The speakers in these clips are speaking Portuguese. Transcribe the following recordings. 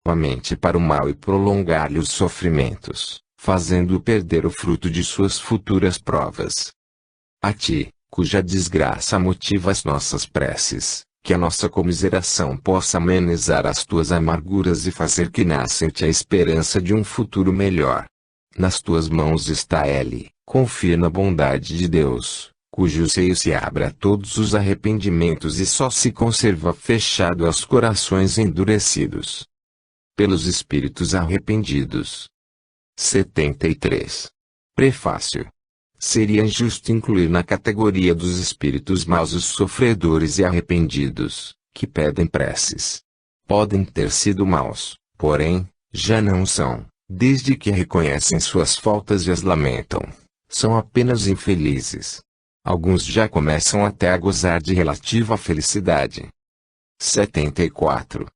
a mente para o mal e prolongar-lhe os sofrimentos, fazendo-o perder o fruto de suas futuras provas. A ti, cuja desgraça motiva as nossas preces, que a nossa comiseração possa amenizar as tuas amarguras e fazer que nasça em ti a esperança de um futuro melhor. Nas tuas mãos está ele, confia na bondade de Deus, cujo seio se abre a todos os arrependimentos e só se conserva fechado aos corações endurecidos pelos espíritos arrependidos. 73. Prefácio. Seria injusto incluir na categoria dos espíritos maus os sofredores e arrependidos, que pedem preces. Podem ter sido maus, porém, já não são, desde que reconhecem suas faltas e as lamentam. São apenas infelizes. Alguns já começam até a gozar de relativa felicidade. 74.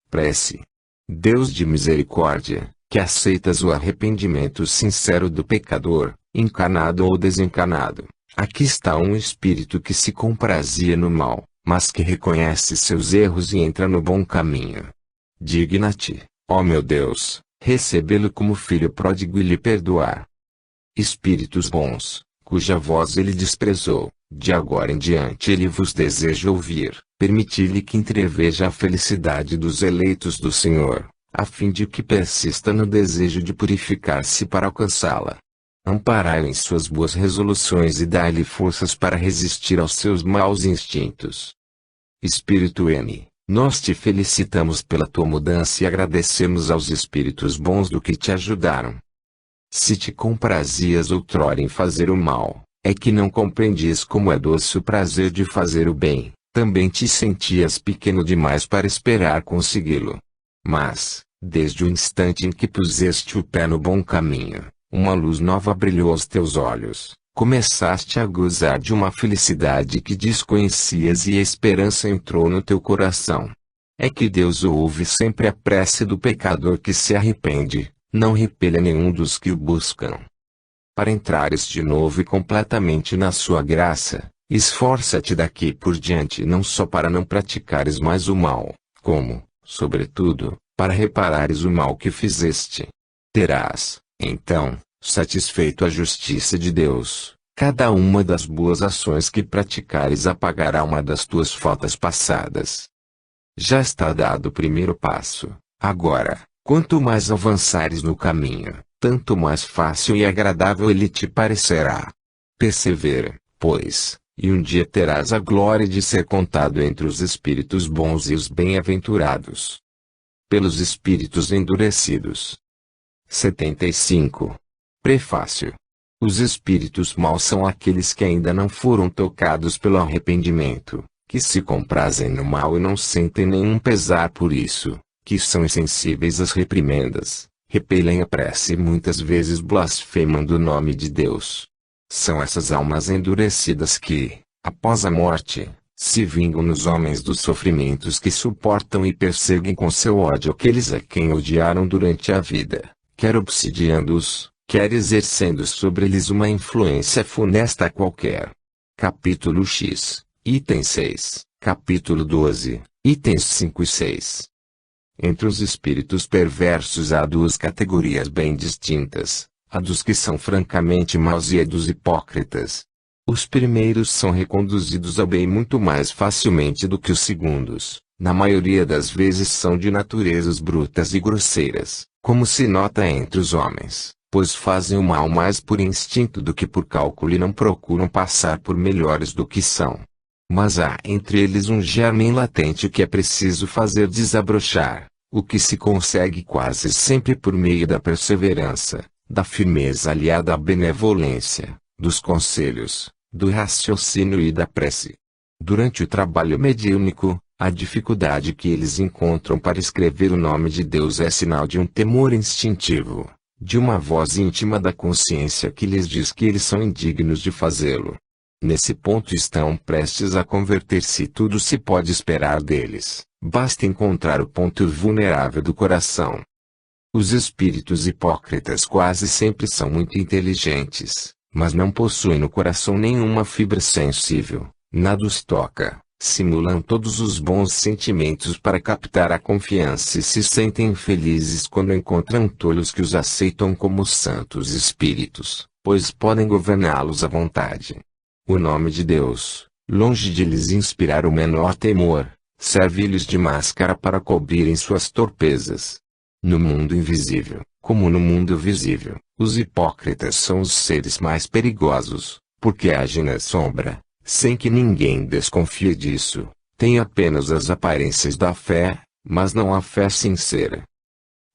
Prece. Deus de misericórdia, que aceitas o arrependimento sincero do pecador, encarnado ou desencarnado, aqui está um espírito que se comprazia no mal, mas que reconhece seus erros e entra no bom caminho. Digna-te, ó meu Deus, recebê-lo como filho pródigo e lhe perdoar. Espíritos bons, cuja voz ele desprezou, de agora em diante ele vos deseja ouvir, permiti-lhe que entreveja a felicidade dos eleitos do Senhor, a fim de que persista no desejo de purificar-se para alcançá-la. Amparai-o em suas boas resoluções e dai-lhe forças para resistir aos seus maus instintos. Espírito M, nós te felicitamos pela tua mudança e agradecemos aos espíritos bons do que te ajudaram. Se te comprazias outrora em fazer o mal, é que não compreendias como é doce o prazer de fazer o bem, também te sentias pequeno demais para esperar consegui-lo. Mas, desde o instante em que puseste o pé no bom caminho, uma luz nova brilhou aos teus olhos, começaste a gozar de uma felicidade que desconhecias e a esperança entrou no teu coração. É que Deus ouve sempre a prece do pecador que se arrepende, não repele nenhum dos que o buscam. Para entrares de novo e completamente na sua graça, esforça-te daqui por diante não só para não praticares mais o mal, como, sobretudo, para reparares o mal que fizeste. Terás, então, satisfeito a justiça de Deus, cada uma das boas ações que praticares apagará uma das tuas faltas passadas. Já está dado o primeiro passo. Agora, quanto mais avançares no caminho, tanto mais fácil e agradável ele te parecerá. Persevera, pois, e um dia terás a glória de ser contado entre os espíritos bons e os bem-aventurados. Pelos espíritos endurecidos. 75. Prefácio. Os espíritos maus são aqueles que ainda não foram tocados pelo arrependimento, que se comprazem no mal e não sentem nenhum pesar por isso, que são insensíveis às reprimendas, repelem a prece e muitas vezes blasfemam do nome de Deus. São essas almas endurecidas que, após a morte, se vingam nos homens dos sofrimentos que suportam e perseguem com seu ódio aqueles a quem odiaram durante a vida, quer obsidiando-os, quer exercendo sobre eles uma influência funesta qualquer. Capítulo X, item 6, capítulo 12, itens 5 e 6. Entre os espíritos perversos há duas categorias bem distintas, a dos que são francamente maus e a dos hipócritas. Os primeiros são reconduzidos ao bem muito mais facilmente do que os segundos, na maioria das vezes são de naturezas brutas e grosseiras, como se nota entre os homens, pois fazem o mal mais por instinto do que por cálculo e não procuram passar por melhores do que são. Mas há entre eles um germe latente que é preciso fazer desabrochar, o que se consegue quase sempre por meio da perseverança, da firmeza aliada à benevolência, dos conselhos, do raciocínio e da prece. Durante o trabalho mediúnico, a dificuldade que eles encontram para escrever o nome de Deus é sinal de um temor instintivo, de uma voz íntima da consciência que lhes diz que eles são indignos de fazê-lo. Nesse ponto estão prestes a converter-se e tudo se pode esperar deles, basta encontrar o ponto vulnerável do coração. Os espíritos hipócritas quase sempre são muito inteligentes, mas não possuem no coração nenhuma fibra sensível, nada os toca, simulam todos os bons sentimentos para captar a confiança e se sentem felizes quando encontram tolos que os aceitam como santos espíritos, pois podem governá-los à vontade. O nome de Deus, longe de lhes inspirar o menor temor, serve-lhes de máscara para cobrirem suas torpezas. No mundo invisível, como no mundo visível, os hipócritas são os seres mais perigosos, porque agem na sombra, sem que ninguém desconfie disso. Têm apenas as aparências da fé, mas não a fé sincera.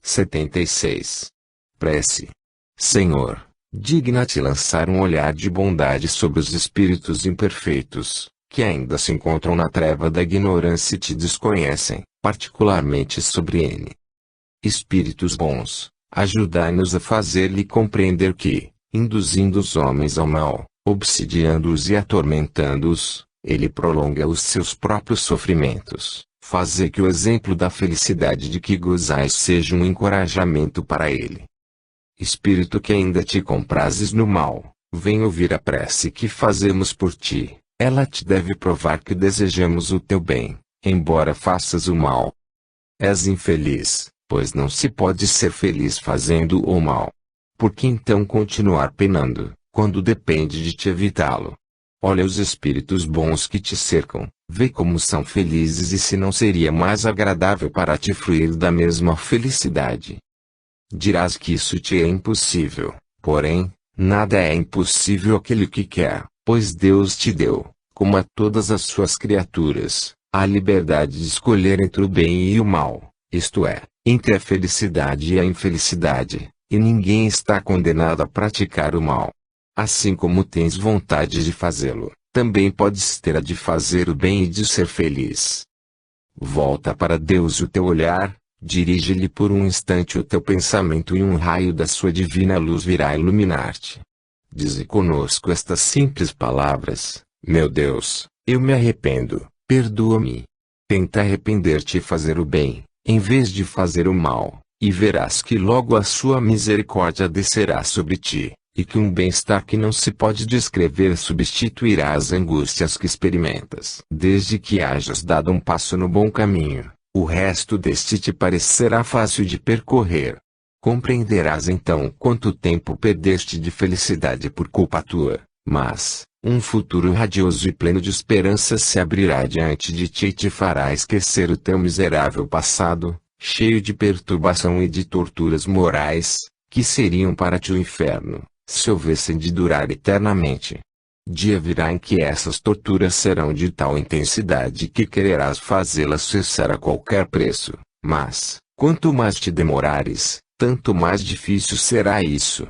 76. Prece. Senhor, digna-te lançar um olhar de bondade sobre os espíritos imperfeitos, que ainda se encontram na treva da ignorância e te desconhecem, particularmente sobre N. Espíritos bons, ajudai-nos a fazer-lhe compreender que, induzindo os homens ao mal, obsidiando-os e atormentando-os, ele prolonga os seus próprios sofrimentos. Fazer que o exemplo da felicidade de que gozais seja um encorajamento para ele. Espírito que ainda te comprases no mal, vem ouvir a prece que fazemos por ti. Ela te deve provar que desejamos o teu bem, embora faças o mal. És infeliz, pois não se pode ser feliz fazendo o mal. Por que então continuar penando, quando depende de te evitá-lo? Olha os espíritos bons que te cercam, vê como são felizes e se não seria mais agradável para ti fruir da mesma felicidade. Dirás que isso te é impossível, porém, nada é impossível àquele que quer, pois Deus te deu, como a todas as suas criaturas, a liberdade de escolher entre o bem e o mal, isto é, entre a felicidade e a infelicidade, e ninguém está condenado a praticar o mal. Assim como tens vontade de fazê-lo, também podes ter a de fazer o bem e de ser feliz. Volta para Deus o teu olhar, dirige-lhe por um instante o teu pensamento e um raio da sua divina luz virá iluminar-te. Dize conosco estas simples palavras: meu Deus, eu me arrependo, perdoa-me. Tenta arrepender-te e fazer o bem, em vez de fazer o mal, e verás que logo a sua misericórdia descerá sobre ti, e que um bem-estar que não se pode descrever substituirá as angústias que experimentas. Desde que hajas dado um passo no bom caminho, o resto deste te parecerá fácil de percorrer. Compreenderás então quanto tempo perdeste de felicidade por culpa tua, mas um futuro radioso e pleno de esperança se abrirá diante de ti e te fará esquecer o teu miserável passado, cheio de perturbação e de torturas morais, que seriam para ti o inferno, se houvessem de durar eternamente. Dia virá em que essas torturas serão de tal intensidade que quererás fazê-las cessar a qualquer preço, mas, quanto mais te demorares, tanto mais difícil será isso.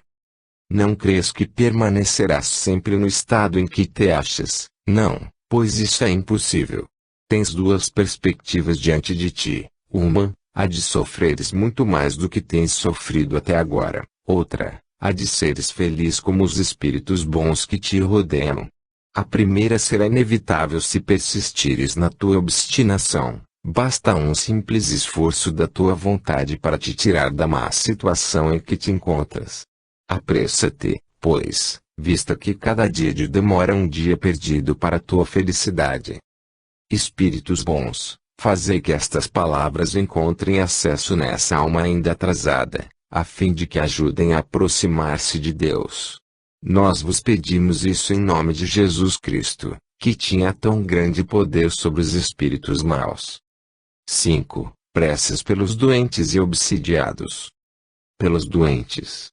Não crês que permanecerás sempre no estado em que te achas, não, pois isso é impossível. Tens duas perspectivas diante de ti, uma, a de sofreres muito mais do que tens sofrido até agora, outra, a de seres feliz como os espíritos bons que te rodeiam. A primeira será inevitável se persistires na tua obstinação, basta um simples esforço da tua vontade para te tirar da má situação em que te encontras. Apressa-te, pois, vista que cada dia de demora um dia perdido para a tua felicidade. Espíritos bons, fazei que estas palavras encontrem acesso nessa alma ainda atrasada, a fim de que ajudem a aproximar-se de Deus. Nós vos pedimos isso em nome de Jesus Cristo, que tinha tão grande poder sobre os espíritos maus. 5. Preces pelos doentes e obsidiados. Pelos doentes.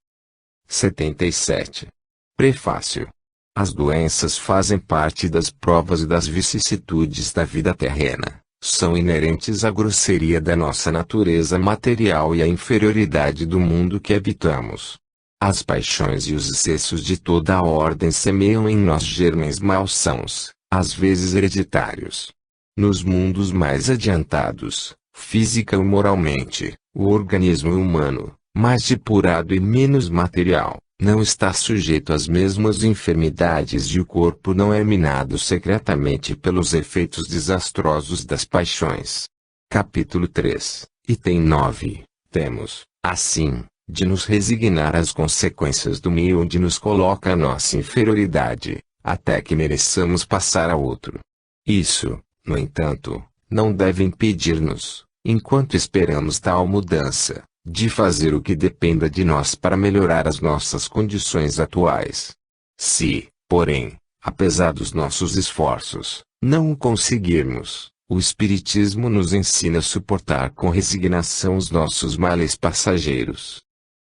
77. Prefácio. As doenças fazem parte das provas e das vicissitudes da vida terrena. São inerentes à grosseria da nossa natureza material e à inferioridade do mundo que habitamos. As paixões e os excessos de toda a ordem semeiam em nós germens malsãos, às vezes hereditários. Nos mundos mais adiantados, física e moralmente, o organismo humano, mais depurado e menos material, não está sujeito às mesmas enfermidades e o corpo não é minado secretamente pelos efeitos desastrosos das paixões. Capítulo 3, item 9. Temos, assim, de nos resignar às consequências do meio onde nos coloca a nossa inferioridade, até que mereçamos passar a outro. Isso, No entanto, não deve impedir-nos, enquanto esperamos tal mudança, de fazer o que dependa de nós para melhorar as nossas condições atuais. Se, porém, apesar dos nossos esforços, não o conseguirmos, o Espiritismo nos ensina a suportar com resignação os nossos males passageiros.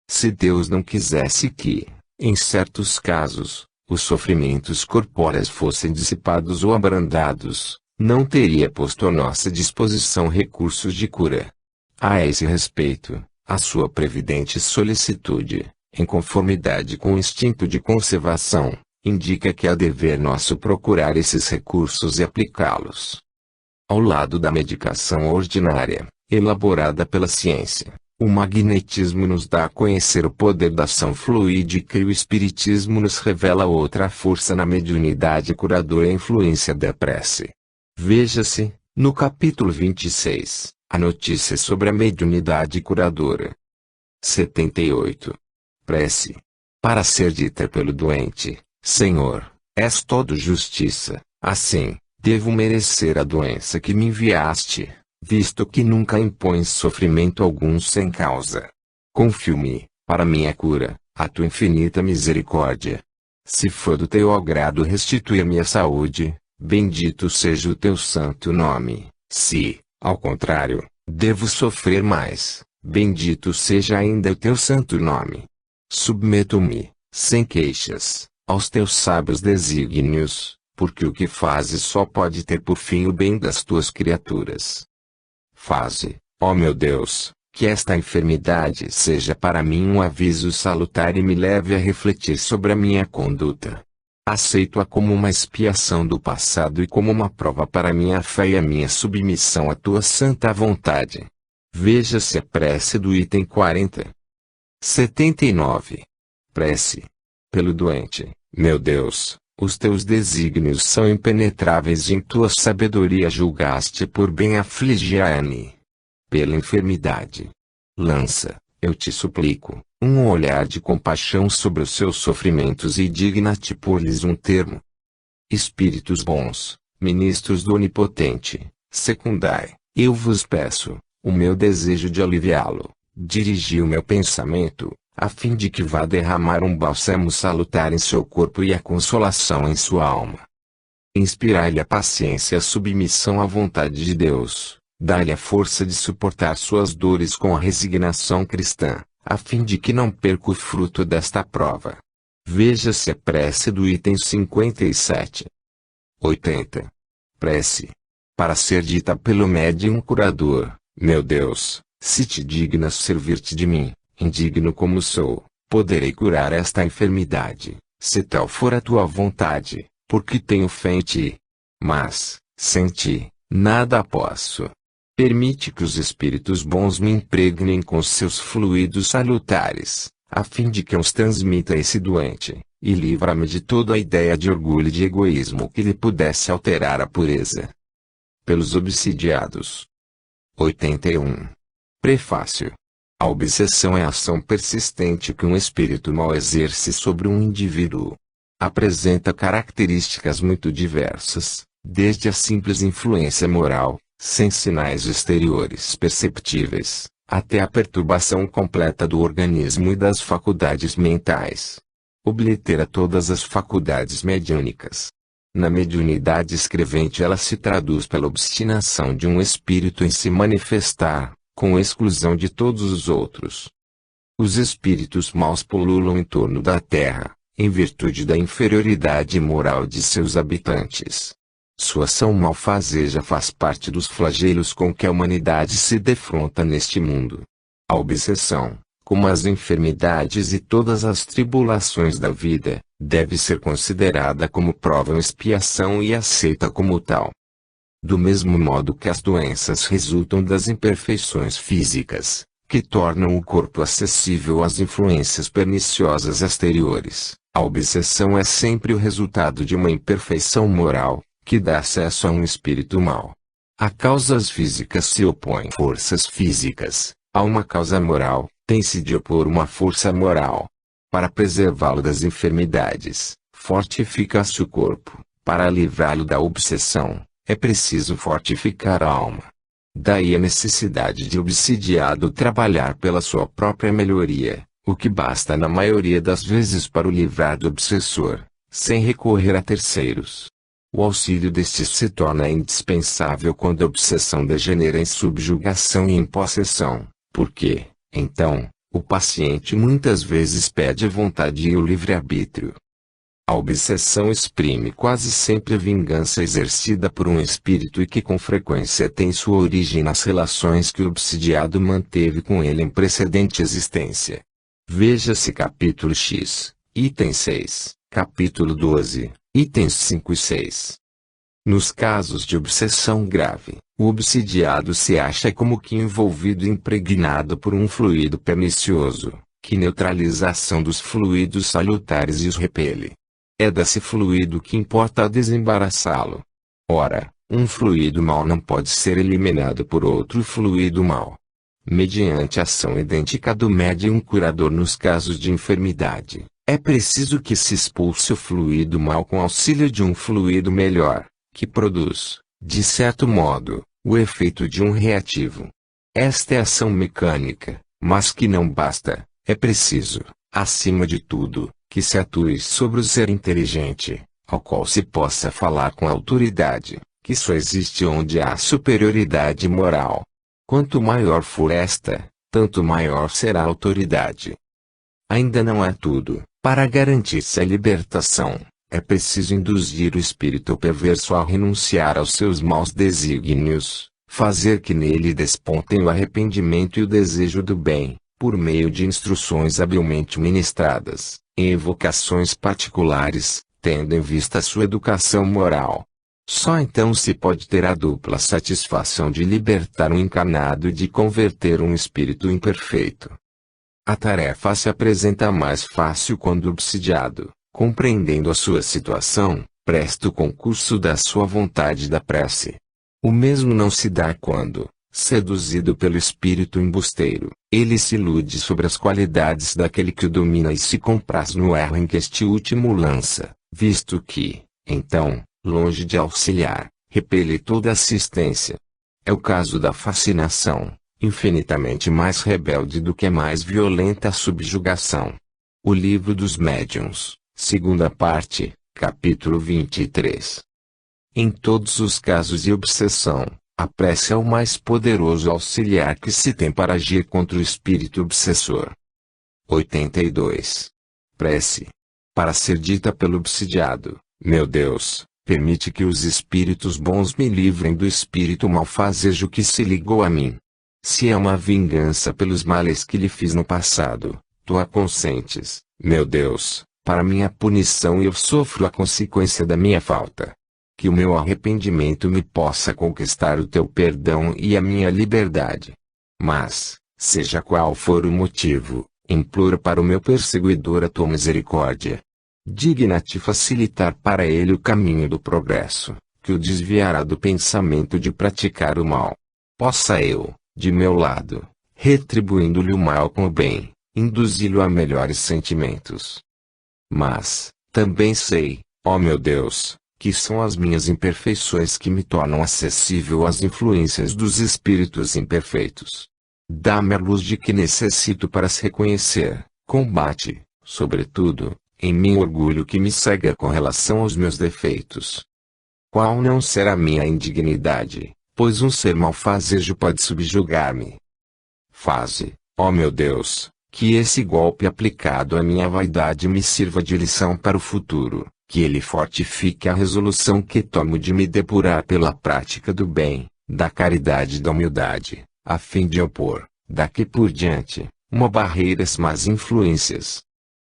Se Deus não quisesse que, em certos casos, os sofrimentos corpóreos fossem dissipados ou abrandados, não teria posto à nossa disposição recursos de cura. A esse respeito, a sua previdente solicitude, em conformidade com o instinto de conservação, indica que é dever nosso procurar esses recursos e aplicá-los. Ao lado da medicação ordinária, elaborada pela ciência, o magnetismo nos dá a conhecer o poder da ação fluídica e o espiritismo nos revela outra força na mediunidade curadora e a influência da prece. Veja-se, no capítulo 26, a notícia sobre a mediunidade curadora. 78. Prece. Para ser dita pelo doente: Senhor, és todo justiça, assim, devo merecer a doença que me enviaste, visto que nunca impões sofrimento algum sem causa. Confio-me, para minha cura, a tua infinita misericórdia. Se for do teu agrado restituir-me a saúde, bendito seja o teu santo nome. Se, ao contrário, devo sofrer mais, bendito seja ainda o teu santo nome. Submeto-me, sem queixas, aos teus sábios desígnios, porque o que fazes só pode ter por fim o bem das tuas criaturas. Faze, ó meu Deus, que esta enfermidade seja para mim um aviso salutar e me leve a refletir sobre a minha conduta. Aceito-a como uma expiação do passado e como uma prova para minha fé e a minha submissão à tua santa vontade. Veja-se a prece do item 40. 79. Prece. Pelo doente: meu Deus, os teus desígnios são impenetráveis e em tua sabedoria julgaste por bem afligir-me. Pela enfermidade: lança, eu te suplico, um olhar de compaixão sobre os seus sofrimentos e digna-te pôr-lhes um termo. Espíritos bons, ministros do Onipotente, secundai, eu vos peço, o meu desejo de aliviá-lo, dirigi o meu pensamento, a fim de que vá derramar um bálsamo salutar em seu corpo e a consolação em sua alma. Inspirai-lhe a paciência e a submissão à vontade de Deus, dai-lhe a força de suportar suas dores com a resignação cristã, a fim de que não perca o fruto desta prova. Veja-se a prece do item 57. 80. Prece. Para ser dita pelo médium curador: meu Deus, se te dignas servir-te de mim, indigno como sou, poderei curar esta enfermidade, se tal for a tua vontade, porque tenho fé em ti. Mas, sem ti, nada posso. Permite que os espíritos bons me impregnem com seus fluidos salutares, a fim de que eu os transmita a esse doente, e livra-me de toda a ideia de orgulho e de egoísmo que lhe pudesse alterar a pureza. Pelos obsidiados. 81. Prefácio. A obsessão é a ação persistente que um espírito mau exerce sobre um indivíduo. Apresenta características muito diversas, desde a simples influência moral, sem sinais exteriores perceptíveis, até a perturbação completa do organismo e das faculdades mentais. Oblitera todas as faculdades mediúnicas. Na mediunidade escrevente ela se traduz pela obstinação de um espírito em se manifestar, com exclusão de todos os outros. Os espíritos maus pululam em torno da terra, em virtude da inferioridade moral de seus habitantes. Sua ação malfazeja faz parte dos flagelos com que a humanidade se defronta neste mundo. A obsessão, como as enfermidades e todas as tribulações da vida, deve ser considerada como prova ou expiação e aceita como tal. Do mesmo modo que as doenças resultam das imperfeições físicas, que tornam o corpo acessível às influências perniciosas exteriores, a obsessão é sempre o resultado de uma imperfeição moral, que dá acesso a um espírito mau. A causas físicas se opõem forças físicas, a uma causa moral, tem-se de opor uma força moral. Para preservá-lo das enfermidades, fortifica-se o corpo, para livrá-lo da obsessão, é preciso fortificar a alma. Daí a necessidade de o obsidiado trabalhar pela sua própria melhoria, o que basta na maioria das vezes para o livrar do obsessor, sem recorrer a terceiros. O auxílio destes se torna indispensável quando a obsessão degenera em subjugação e em possessão, porque, então, o paciente muitas vezes pede a vontade e o livre-arbítrio. A obsessão exprime quase sempre a vingança exercida por um espírito e que com frequência tem sua origem nas relações que o obsidiado manteve com ele em precedente existência. Veja-se capítulo X, item 6, capítulo 12, itens 5 e 6. Nos casos de obsessão grave, o obsidiado se acha como que envolvido e impregnado por um fluido pernicioso, que neutraliza a ação dos fluidos salutares e os repele. É desse fluido que importa desembaraçá-lo. Ora, um fluido mau não pode ser eliminado por outro fluido mau. Mediante ação idêntica do médium curador nos casos de enfermidade, é preciso que se expulse o fluido mau com auxílio de um fluido melhor, que produz, de certo modo, o efeito de um reativo. Esta é ação mecânica, mas que não basta, é preciso, acima de tudo, que se atue sobre o ser inteligente, ao qual se possa falar com autoridade, que só existe onde há superioridade moral. Quanto maior for esta, tanto maior será a autoridade. Ainda não é tudo. Para garantir-se a libertação, é preciso induzir o espírito perverso a renunciar aos seus maus desígnios, fazer que nele despontem o arrependimento e o desejo do bem, por meio de instruções habilmente ministradas, em evocações particulares, tendo em vista sua educação moral. Só então se pode ter a dupla satisfação de libertar um encarnado e de converter um espírito imperfeito. A tarefa se apresenta mais fácil quando o obsidiado, compreendendo a sua situação, presta o concurso da sua vontade da prece. O mesmo não se dá quando, seduzido pelo espírito embusteiro, ele se ilude sobre as qualidades daquele que o domina e se compraz no erro em que este último lança, visto que, então, longe de auxiliar, repele toda assistência. É o caso da fascinação, infinitamente mais rebelde do que a mais violenta subjugação. O Livro dos Médiuns, segunda parte, capítulo 23. Em todos os casos de obsessão, a prece é o mais poderoso auxiliar que se tem para agir contra o espírito obsessor. 82. Prece. Para ser dita pelo obsidiado, meu Deus, permite que os espíritos bons me livrem do espírito malfazejo que se ligou a mim. Se é uma vingança pelos males que lhe fiz no passado, tu a consentes, meu Deus, para minha punição e eu sofro a consequência da minha falta. Que o meu arrependimento me possa conquistar o teu perdão e a minha liberdade. Mas, seja qual for o motivo, imploro para o meu perseguidor a tua misericórdia. Digna-te facilitar para ele o caminho do progresso, que o desviará do pensamento de praticar o mal. Possa eu, de meu lado, retribuindo-lhe o mal com o bem, induzi-lo a melhores sentimentos. Mas, também sei, ó meu Deus, que são as minhas imperfeições que me tornam acessível às influências dos espíritos imperfeitos. Dá-me a luz de que necessito para se reconhecer, combate, sobretudo, em mim o orgulho que me cega com relação aos meus defeitos. Qual não será minha indignidade, pois um ser malfazejo pode subjugar-me? Faze, ó meu Deus, que esse golpe aplicado à minha vaidade me sirva de lição para o futuro, que ele fortifique a resolução que tomo de me depurar pela prática do bem, da caridade e da humildade, a fim de opor, daqui por diante, uma barreira às más influências.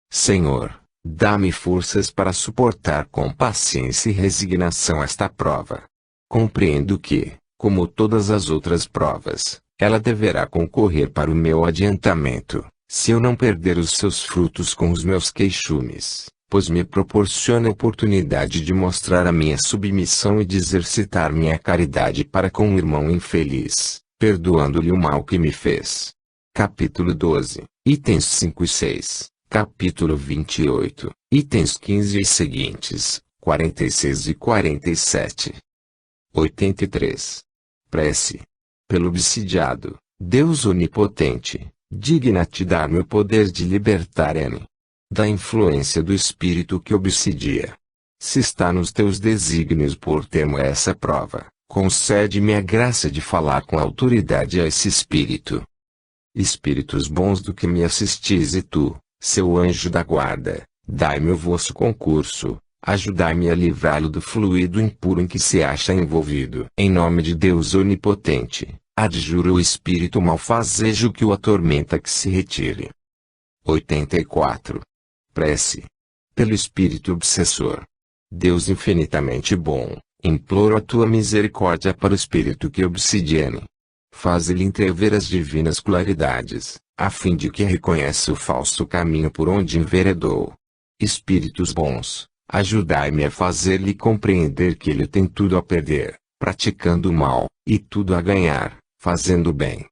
Senhor, dá-me forças para suportar com paciência e resignação esta prova. Compreendo que, como todas as outras provas, ela deverá concorrer para o meu adiantamento, se eu não perder os seus frutos com os meus queixumes, pois me proporciona a oportunidade de mostrar a minha submissão e de exercitar minha caridade para com o irmão infeliz, perdoando-lhe o mal que me fez. Capítulo 12, itens 5 e 6. Capítulo 28, itens 15 e seguintes, 46 e 47. 83. Prece. Pelo obsidiado, Deus onipotente, digna-te dar-me o poder de libertar-me da influência do espírito que obsidia. Se está nos teus desígnios pôr termo a essa prova, concede-me a graça de falar com autoridade a esse espírito. Espíritos bons do que me assistis e tu, seu anjo da guarda, dai-me o vosso concurso, ajudai-me a livrá-lo do fluido impuro em que se acha envolvido. Em nome de Deus onipotente, adjuro o espírito malfazejo que o atormenta que se retire. 84. Prece. Pelo espírito obsessor. Deus infinitamente bom, imploro a tua misericórdia para o espírito que obsidia-me. Faz-lhe entrever as divinas claridades, a fim de que reconheça o falso caminho por onde enveredou. Espíritos bons, ajudai-me a fazer-lhe compreender que ele tem tudo a perder, praticando o mal, e tudo a ganhar, fazendo o bem.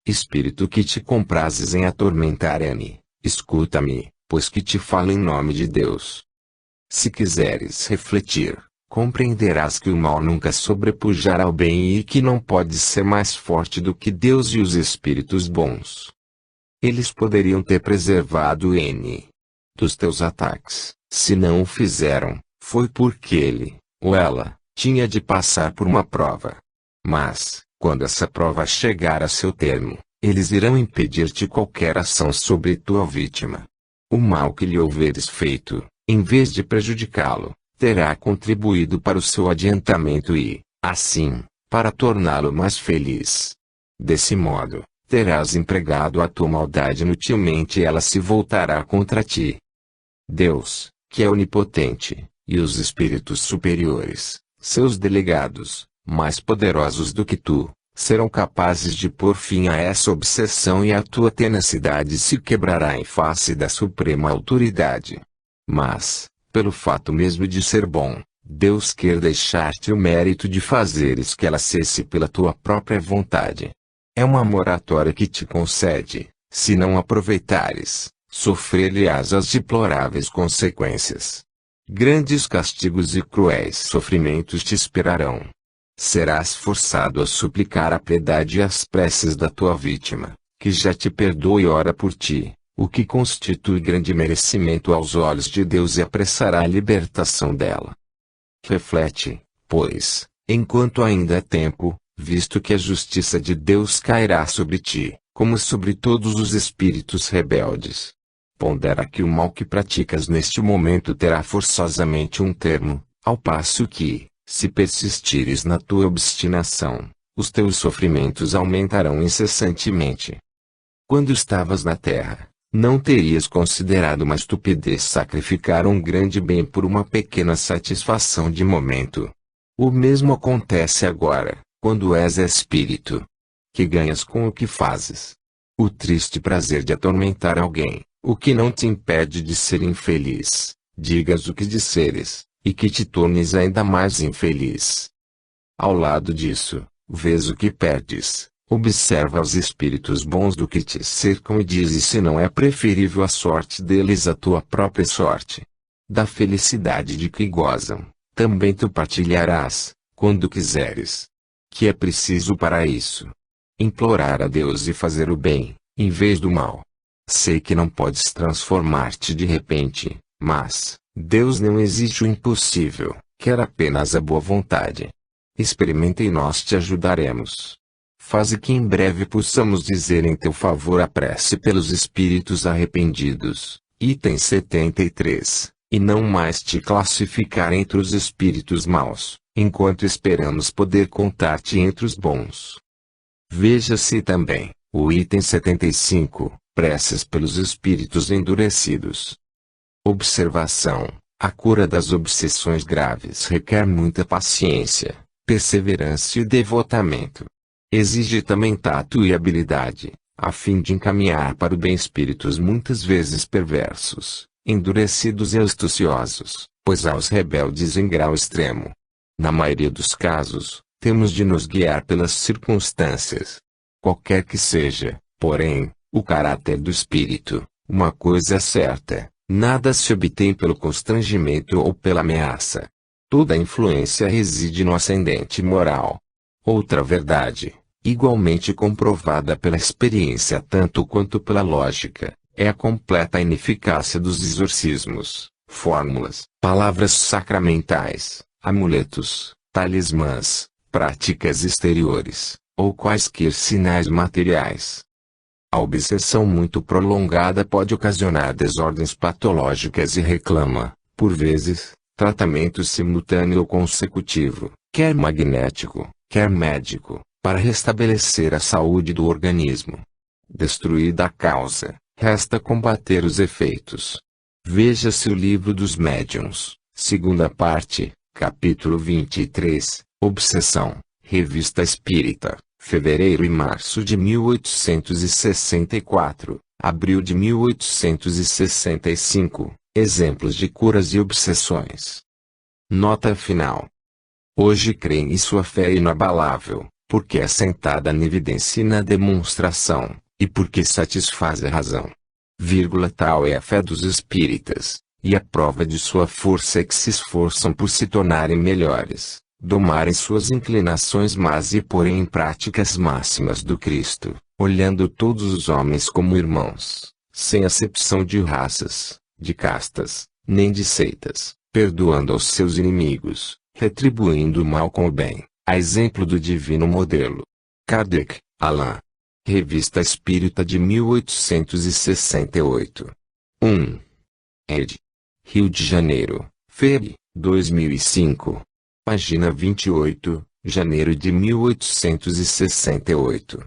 Espírito que te comprazes em atormentar-me, escuta-me, pois que te falo em nome de Deus. Se quiseres refletir, compreenderás que o mal nunca sobrepujará ao bem e que não pode ser mais forte do que Deus e os espíritos bons. Eles poderiam ter preservado N dos teus ataques. Se não o fizeram, foi porque ele, ou ela, tinha de passar por uma prova. Mas, quando essa prova chegar a seu termo, eles irão impedir-te qualquer ação sobre tua vítima. O mal que lhe houveres feito, em vez de prejudicá-lo, terá contribuído para o seu adiantamento e, assim, para torná-lo mais feliz. Desse modo, terás empregado a tua maldade inutilmente e ela se voltará contra ti. Deus, que é onipotente, e os espíritos superiores, seus delegados, mais poderosos do que tu, serão capazes de pôr fim a essa obsessão e a tua tenacidade se quebrará em face da suprema autoridade. Mas, pelo fato mesmo de ser bom, Deus quer deixar-te o mérito de fazeres que ela cesse pela tua própria vontade. É uma moratória que te concede, se não aproveitares, sofrer-lhe-ás as deploráveis consequências. Grandes castigos e cruéis sofrimentos te esperarão. Serás forçado a suplicar a piedade e as preces da tua vítima, que já te perdoa e ora por ti, o que constitui grande merecimento aos olhos de Deus e apressará a libertação dela. Reflete, pois, enquanto ainda é tempo, visto que a justiça de Deus cairá sobre ti, como sobre todos os espíritos rebeldes. Pondera que o mal que praticas neste momento terá forçosamente um termo, ao passo que, se persistires na tua obstinação, os teus sofrimentos aumentarão incessantemente. Quando estavas na terra, não terias considerado uma estupidez sacrificar um grande bem por uma pequena satisfação de momento. O mesmo acontece agora, quando és espírito. Que ganhas com o que fazes? O triste prazer de atormentar alguém, o que não te impede de ser infeliz, digas o que disseres, e que te tornes ainda mais infeliz. Ao lado disso, vês o que perdes, observa os espíritos bons do que te cercam e dizes se não é preferível a sorte deles à tua própria sorte. Da felicidade de que gozam, também tu partilharás, quando quiseres. Que é preciso para isso? Implorar a Deus e fazer o bem, em vez do mal. Sei que não podes transformar-te de repente, mas, Deus não exige o impossível, quer apenas a boa vontade. Experimenta e nós te ajudaremos. Faze que em breve possamos dizer em teu favor a prece pelos espíritos arrependidos, item 73, e não mais te classificar entre os espíritos maus, enquanto esperamos poder contar-te entre os bons. Veja-se também, o item 75, preces pelos espíritos endurecidos. Observação: a cura das obsessões graves requer muita paciência, perseverança e devotamento. Exige também tato e habilidade, a fim de encaminhar para o bem espíritos muitas vezes perversos, endurecidos e astuciosos, pois há os rebeldes em grau extremo. Na maioria dos casos, temos de nos guiar pelas circunstâncias. Qualquer que seja, porém, o caráter do espírito, uma coisa é certa: nada se obtém pelo constrangimento ou pela ameaça. Toda influência reside no ascendente moral. Outra verdade, igualmente comprovada pela experiência tanto quanto pela lógica, é a completa ineficácia dos exorcismos, fórmulas, palavras sacramentais, amuletos, talismãs, práticas exteriores, ou quaisquer sinais materiais. A obsessão muito prolongada pode ocasionar desordens patológicas e reclama, por vezes, tratamento simultâneo ou consecutivo, quer magnético, quer médico, para restabelecer a saúde do organismo. Destruída a causa, resta combater os efeitos. Veja-se o Livro dos Médiuns, segunda parte, capítulo 23, Obsessão, Revista Espírita, fevereiro e março de 1864, abril de 1865, exemplos de curas e obsessões. Nota final. Hoje creem e sua fé é inabalável, porque é assentada na evidência e na demonstração, e porque satisfaz a razão. Tal é a fé dos espíritas, e a prova de sua força é que se esforçam por se tornarem melhores, domarem suas inclinações más e porem em prática as máximas do Cristo, olhando todos os homens como irmãos, sem acepção de raças, de castas, nem de seitas, perdoando aos seus inimigos, retribuindo o mal com o bem, a exemplo do divino modelo. Kardec, Alain. Revista Espírita de 1868. 1. Ed. Rio de Janeiro, Feb. 2005. Página 28, janeiro de 1868.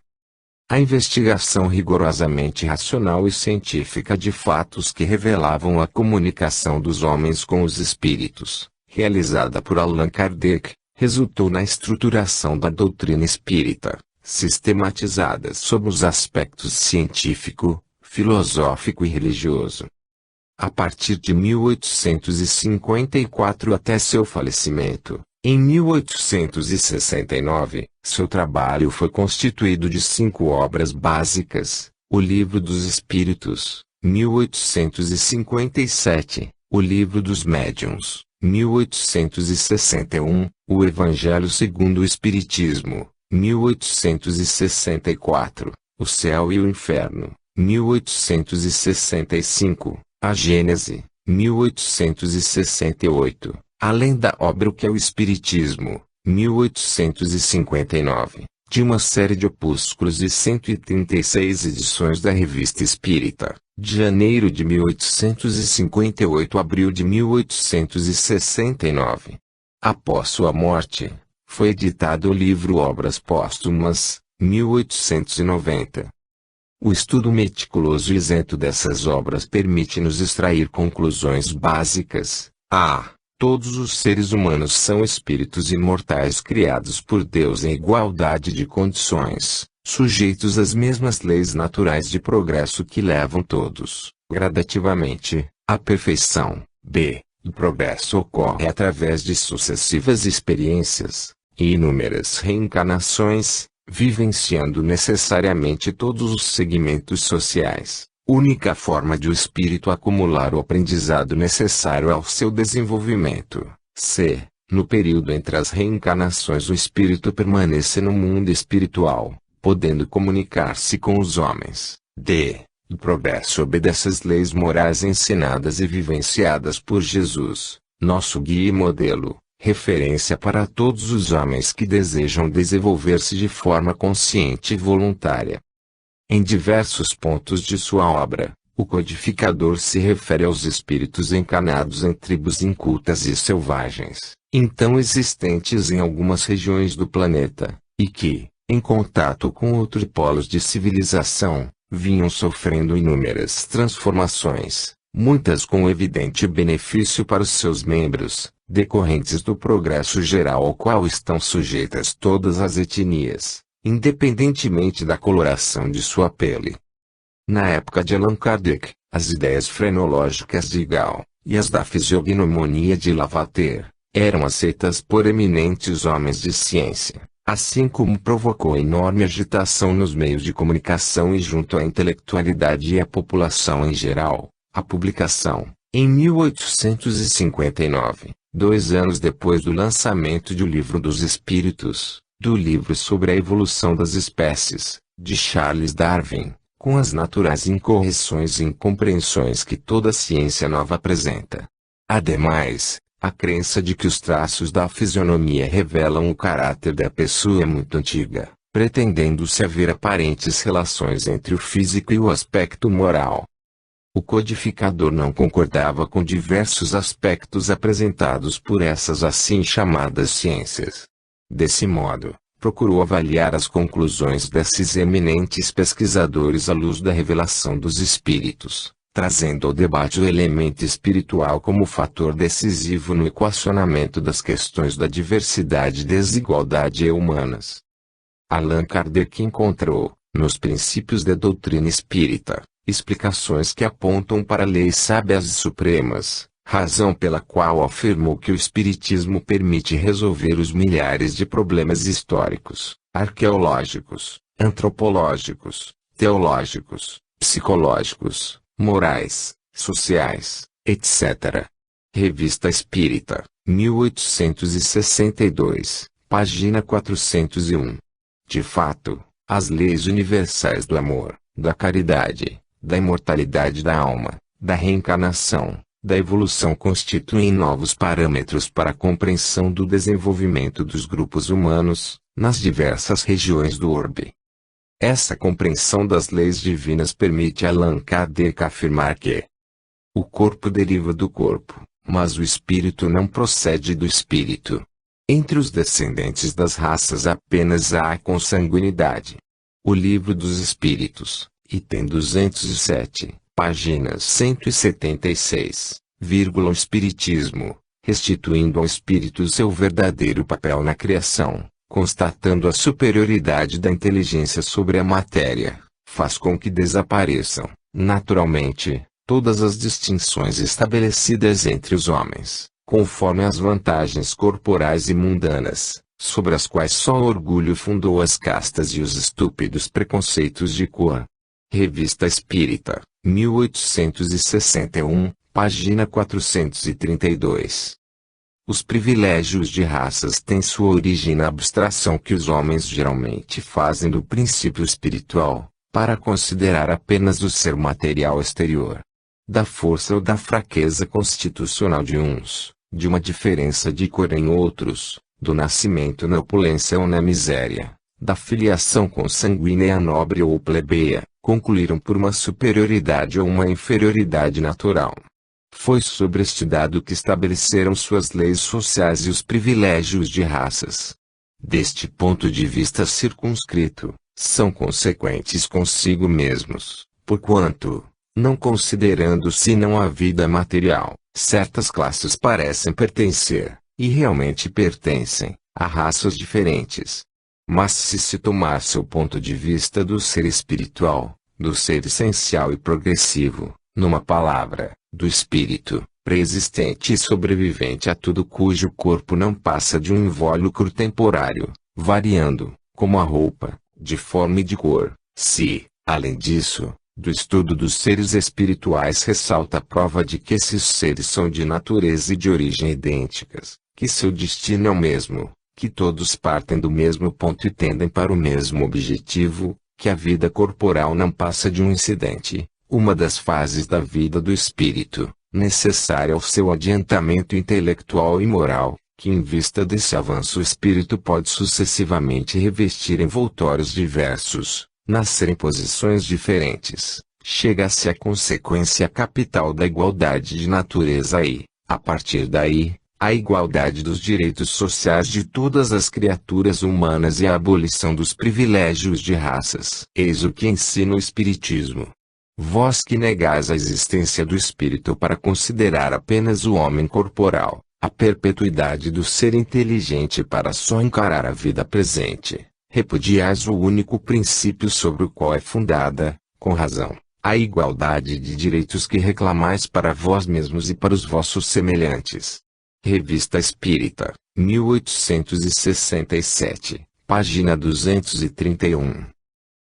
A investigação rigorosamente racional e científica de fatos que revelavam a comunicação dos homens com os espíritos, realizada por Allan Kardec, resultou na estruturação da doutrina espírita, sistematizada sob os aspectos científico, filosófico e religioso. A partir de 1854 até seu falecimento, em 1869, seu trabalho foi constituído de 5 obras básicas: o Livro dos Espíritos, 1857, o Livro dos Médiuns, 1861, o Evangelho segundo o Espiritismo, 1864, o Céu e o Inferno, 1865, a Gênese, 1868, além da obra O que é o Espiritismo, 1859, de uma série de opúsculos e 136 edições da Revista Espírita, de janeiro de 1858 a abril de 1869. Após sua morte, foi editado o livro Obras Póstumas, 1890. O estudo meticuloso e isento dessas obras permite-nos extrair conclusões básicas. Todos os seres humanos são espíritos imortais criados por Deus em igualdade de condições, sujeitos às mesmas leis naturais de progresso que levam todos, gradativamente, à perfeição. O progresso ocorre através de sucessivas experiências, e inúmeras reencarnações, vivenciando necessariamente todos os segmentos sociais, única forma de o espírito acumular o aprendizado necessário ao seu desenvolvimento. No período entre as reencarnações o espírito permanece no mundo espiritual, podendo comunicar-se com os homens. O progresso obedece às leis morais ensinadas e vivenciadas por Jesus, nosso guia e modelo, referência para todos os homens que desejam desenvolver-se de forma consciente e voluntária. Em diversos pontos de sua obra, o codificador se refere aos espíritos encarnados em tribos incultas e selvagens, então existentes em algumas regiões do planeta, e que, em contato com outros polos de civilização, vinham sofrendo inúmeras transformações, muitas com evidente benefício para os seus membros, decorrentes do progresso geral ao qual estão sujeitas todas as etnias, independentemente da coloração de sua pele. Na época de Allan Kardec, as ideias frenológicas de Gall, e as da fisiognomonia de Lavater, eram aceitas por eminentes homens de ciência, assim como provocou enorme agitação nos meios de comunicação e junto à intelectualidade e à população em geral, a publicação, Em 1859, 2 anos depois do lançamento de O Livro dos Espíritos, do livro sobre a evolução das espécies, de Charles Darwin, com as naturais incorreções e incompreensões que toda ciência nova apresenta. Ademais, a crença de que os traços da fisionomia revelam o caráter da pessoa é muito antiga, pretendendo-se haver aparentes relações entre o físico e o aspecto moral. O codificador não concordava com diversos aspectos apresentados por essas assim chamadas ciências. Desse modo, procurou avaliar as conclusões desses eminentes pesquisadores à luz da revelação dos espíritos, trazendo ao debate o elemento espiritual como fator decisivo no equacionamento das questões da diversidade e desigualdade humanas. Allan Kardec encontrou, nos princípios da doutrina espírita, explicações que apontam para leis sábias e supremas, razão pela qual afirmou que o Espiritismo permite resolver os milhares de problemas históricos, arqueológicos, antropológicos, teológicos, psicológicos, morais, sociais, etc. Revista Espírita, 1862, página 401. De fato, as leis universais do amor, da caridade, da imortalidade da alma, da reencarnação, da evolução constituem novos parâmetros para a compreensão do desenvolvimento dos grupos humanos, nas diversas regiões do orbe. Essa compreensão das leis divinas permite a Allan Kardec afirmar que o corpo deriva do corpo, mas o espírito não procede do espírito. Entre os descendentes das raças apenas há a consanguinidade. O Livro dos Espíritos, item 207, páginas 176, o Espiritismo, restituindo ao espírito seu verdadeiro papel na criação, constatando a superioridade da inteligência sobre a matéria, faz com que desapareçam, naturalmente, todas as distinções estabelecidas entre os homens, conforme as vantagens corporais e mundanas, sobre as quais só o orgulho fundou as castas e os estúpidos preconceitos de cor. Revista Espírita, 1861, página 432. Os privilégios de raças têm sua origem na abstração que os homens geralmente fazem do princípio espiritual, para considerar apenas o ser material exterior. Da força ou da fraqueza constitucional de uns, de uma diferença de cor em outros, do nascimento na opulência ou na miséria, da filiação consanguínea nobre ou plebeia, concluíram por uma superioridade ou uma inferioridade natural. Foi sobre este dado que estabeleceram suas leis sociais e os privilégios de raças. Deste ponto de vista circunscrito, são consequentes consigo mesmos, porquanto, não considerando senão a vida material, certas classes parecem pertencer, e realmente pertencem, a raças diferentes. Mas se tomar seu ponto de vista do ser espiritual, do ser essencial e progressivo, numa palavra, do espírito, preexistente e sobrevivente a tudo cujo corpo não passa de um invólucro temporário, variando, como a roupa, de forma e de cor, se, além disso, do estudo dos seres espirituais ressalta a prova de que esses seres são de natureza e de origem idênticas, que seu destino é o mesmo, que todos partem do mesmo ponto e tendem para o mesmo objetivo, que a vida corporal não passa de um incidente, uma das fases da vida do espírito, necessária ao seu adiantamento intelectual e moral, que em vista desse avanço o espírito pode sucessivamente revestir envoltórios diversos, nascer em posições diferentes, chega-se à consequência capital da igualdade de natureza e, a partir daí, a igualdade dos direitos sociais de todas as criaturas humanas e a abolição dos privilégios de raças. Eis o que ensina o Espiritismo. Vós que negais a existência do espírito para considerar apenas o homem corporal, a perpetuidade do ser inteligente para só encarar a vida presente, repudiais o único princípio sobre o qual é fundada, com razão, a igualdade de direitos que reclamais para vós mesmos e para os vossos semelhantes. Revista Espírita, 1867, página 231.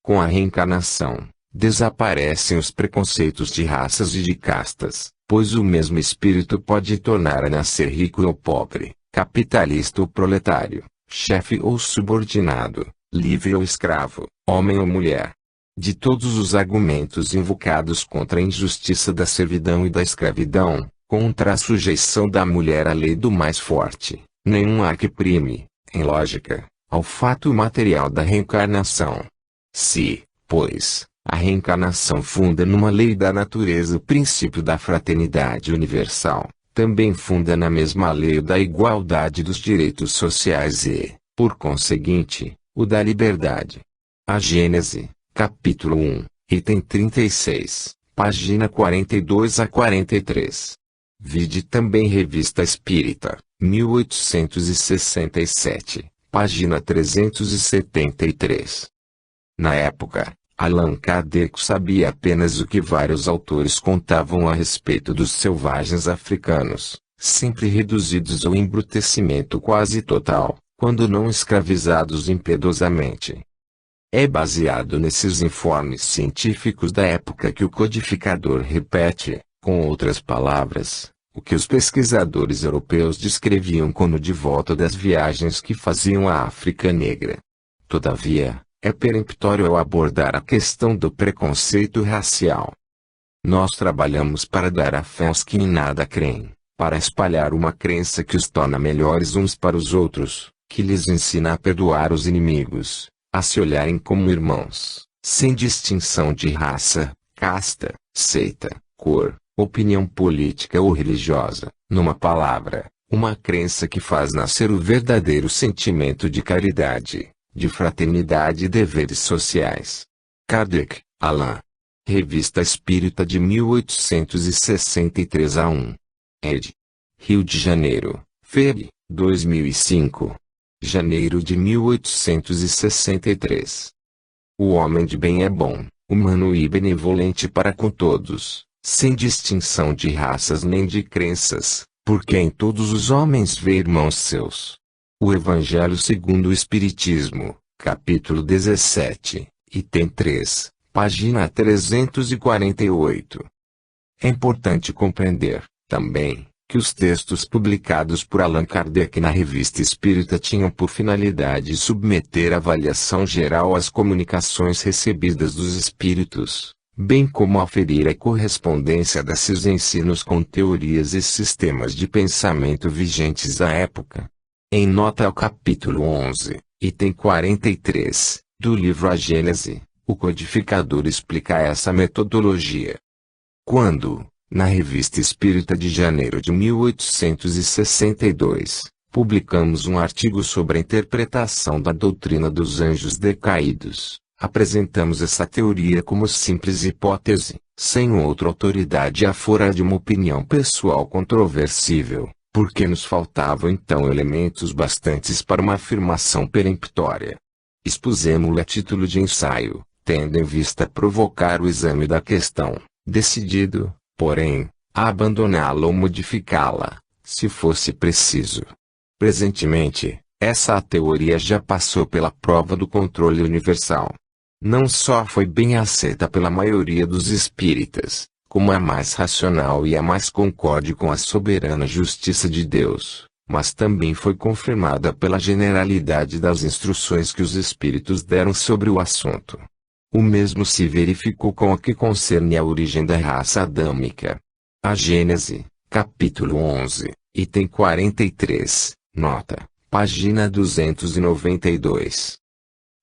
Com a reencarnação, desaparecem os preconceitos de raças e de castas, pois o mesmo espírito pode tornar a nascer rico ou pobre, capitalista ou proletário, chefe ou subordinado, livre ou escravo, homem ou mulher. De todos os argumentos invocados contra a injustiça da servidão e da escravidão, contra a sujeição da mulher à lei do mais forte, nenhum há que prime, em lógica, ao fato material da reencarnação. Se, pois, a reencarnação funda numa lei da natureza o princípio da fraternidade universal, também funda na mesma lei da igualdade dos direitos sociais e, por conseguinte, o da liberdade. A Gênese, capítulo 1, item 36, página 42 a 43. Vide também Revista Espírita, 1867, página 373. Na época, Allan Kardec sabia apenas o que vários autores contavam a respeito dos selvagens africanos, sempre reduzidos ao embrutecimento quase total, quando não escravizados impiedosamente. É baseado nesses informes científicos da época que o codificador repete, com outras palavras, o que os pesquisadores europeus descreviam quando de volta das viagens que faziam à África Negra. Todavia, é peremptório ao abordar a questão do preconceito racial. Nós trabalhamos para dar a fé aos que em nada creem, para espalhar uma crença que os torna melhores uns para os outros, que lhes ensina a perdoar os inimigos, a se olharem como irmãos, sem distinção de raça, casta, seita, cor, opinião política ou religiosa, numa palavra, uma crença que faz nascer o verdadeiro sentimento de caridade, de fraternidade e deveres sociais. Kardec, Allan. Revista Espírita de 1863 a 1. Ed. Rio de Janeiro, Feb. 2005. Janeiro de 1863. O homem de bem é bom, humano e benevolente para com todos, sem distinção de raças nem de crenças, porque em todos os homens vê irmãos seus. O Evangelho segundo o Espiritismo, capítulo 17, item 3, página 348. É importante compreender, também, que os textos publicados por Allan Kardec na Revista Espírita tinham por finalidade submeter avaliação geral às comunicações recebidas dos espíritos, bem como aferir a correspondência desses ensinos com teorias e sistemas de pensamento vigentes à época. Em nota ao capítulo 11, item 43, do livro A Gênese, o codificador explica essa metodologia. Quando, na Revista Espírita de janeiro de 1862, publicamos um artigo sobre a interpretação da doutrina dos anjos decaídos, apresentamos essa teoria como simples hipótese, sem outra autoridade afora de uma opinião pessoal controversível, porque nos faltavam então elementos bastantes para uma afirmação peremptória. Expusemo-la a título de ensaio, tendo em vista provocar o exame da questão, decidido, porém, a abandoná-la ou modificá-la, se fosse preciso. Presentemente, essa teoria já passou pela prova do controle universal. Não só foi bem aceita pela maioria dos espíritas, como a mais racional e a mais concorde com a soberana justiça de Deus, mas também foi confirmada pela generalidade das instruções que os espíritos deram sobre o assunto. O mesmo se verificou com o que concerne à origem da raça adâmica. A Gênese, capítulo 11, item 43, nota, página 292.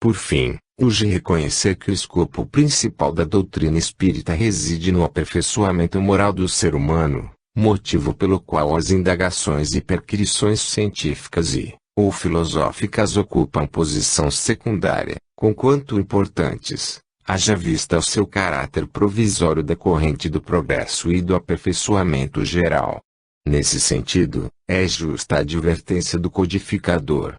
Por fim, urge reconhecer que o escopo principal da doutrina espírita reside no aperfeiçoamento moral do ser humano, motivo pelo qual as indagações e perquisições científicas ou filosóficas ocupam posição secundária, conquanto importantes, haja vista ao seu caráter provisório decorrente do progresso e do aperfeiçoamento geral. Nesse sentido, é justa a advertência do codificador.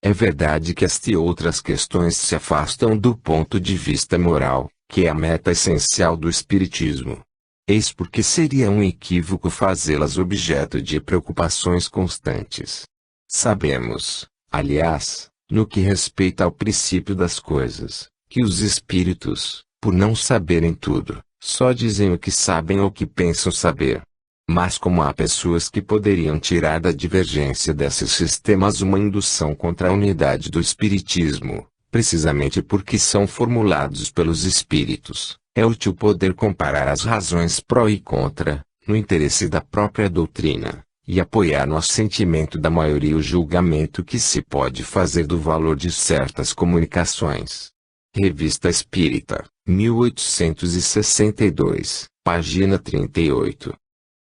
É verdade que estas e outras questões se afastam do ponto de vista moral, que é a meta essencial do Espiritismo. Eis porque seria um equívoco fazê-las objeto de preocupações constantes. Sabemos, aliás, no que respeita ao princípio das coisas, que os espíritos, Por não saberem tudo, só dizem o que sabem ou que pensam saber. Mas como há pessoas que poderiam tirar da divergência desses sistemas uma indução contra a unidade do espiritismo, precisamente porque são formulados pelos espíritos, é útil poder comparar as razões pró e contra, no interesse da própria doutrina, e apoiar no assentimento da maioria o julgamento que se pode fazer do valor de certas comunicações. Revista Espírita, 1862, página 38.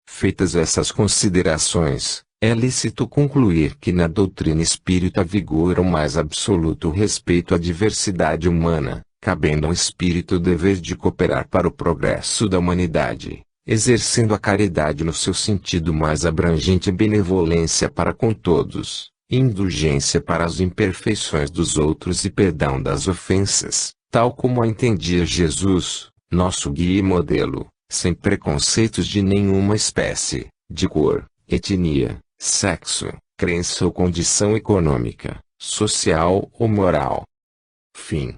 Feitas essas considerações, é lícito concluir que na doutrina espírita vigora o mais absoluto respeito à diversidade humana, cabendo ao espírito o dever de cooperar para o progresso da humanidade, exercendo a caridade no seu sentido mais abrangente e benevolência para com todos, indulgência para as imperfeições dos outros e perdão das ofensas, tal como a entendia Jesus, nosso guia e modelo, sem preconceitos de nenhuma espécie, de cor, etnia, sexo, crença ou condição econômica, social ou moral. Fim.